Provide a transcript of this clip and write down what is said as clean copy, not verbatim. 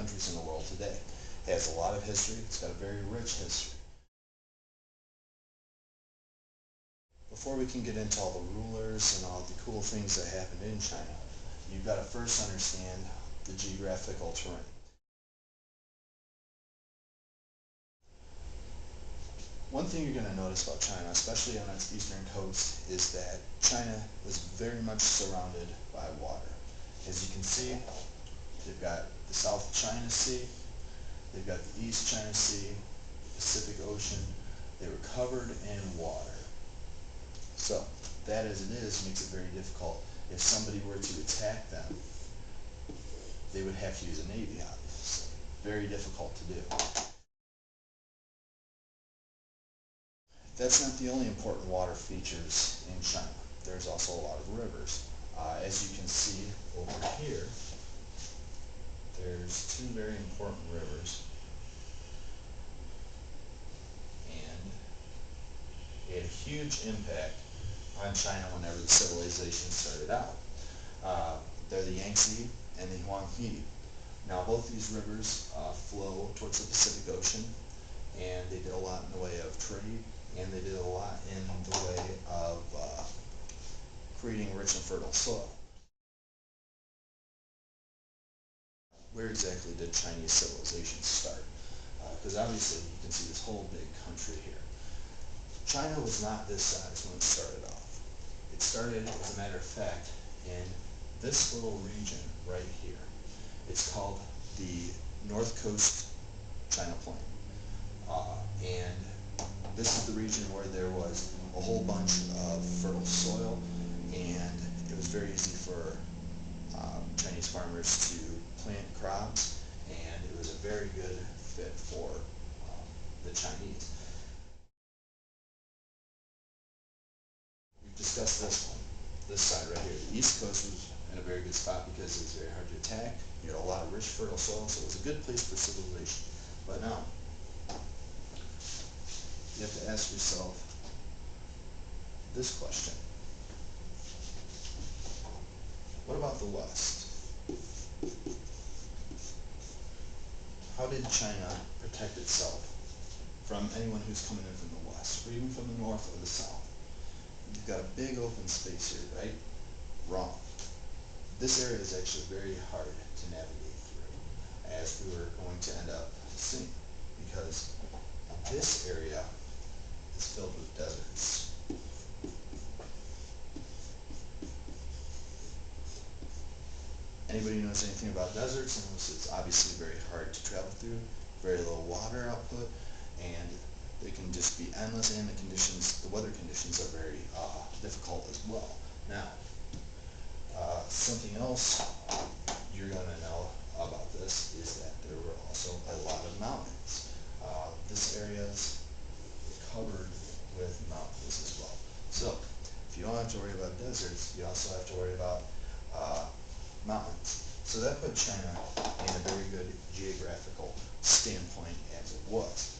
countries in the world today. It has a lot of history. It's got a very rich history. Before we can get into all the rulers and all the cool things that happened in China, you've got to first understand the geographical terrain. One thing you're going to notice about China, especially on its eastern coast, is that China was very much surrounded by water. As you can see, they've got the South China Sea, they've got the East China Sea, Pacific Ocean. They were covered in water. So, that as it is makes it very difficult. If somebody were to attack them, they would have to use a navy, obviously. Very difficult to do. That's not the only important water features in China. There's also a lot of rivers. As you can see over here, there's two very important rivers, and it had a huge impact on China whenever the civilization started out. They're the Yangtze and the Huanghe. Now both these rivers flow towards the Pacific Ocean, and they did a lot in the way of trade, and they did a lot in the way of creating rich and fertile soil. Where exactly did Chinese civilization start? Because obviously you can see this whole big country here. China was not this size when it started off. It started, as a matter of fact, in this little region right here. It's called the North Coast China Plain. And this is the region where there was a whole bunch of fertile soil, and it was very easy for Chinese farmers to plant crops, and it was a very good fit for the Chinese. We've discussed this one, this side right here. The East Coast was in a very good spot because it was very hard to attack. You had a lot of rich, fertile soil, so it was a good place for civilization. But now, you have to ask yourself this question. What about the West? How did China protect itself from anyone who's coming in from the West, or even from the North or the South? You've got a big open space here, right? Wrong. This area is actually very hard to navigate through, as we were going to end up seeing, because this area is filled with deserts. Anybody who knows anything about deserts knows it's obviously very hard to travel through, very low water output, and they can just be endless, and the weather conditions are very difficult as well. Now, something else you're going to know about this is that there were also a lot of mountains. This area is covered with mountains as well. So, if you don't have to worry about deserts, you also have to worry about mountains. So that put China in a very good geographical standpoint as it was.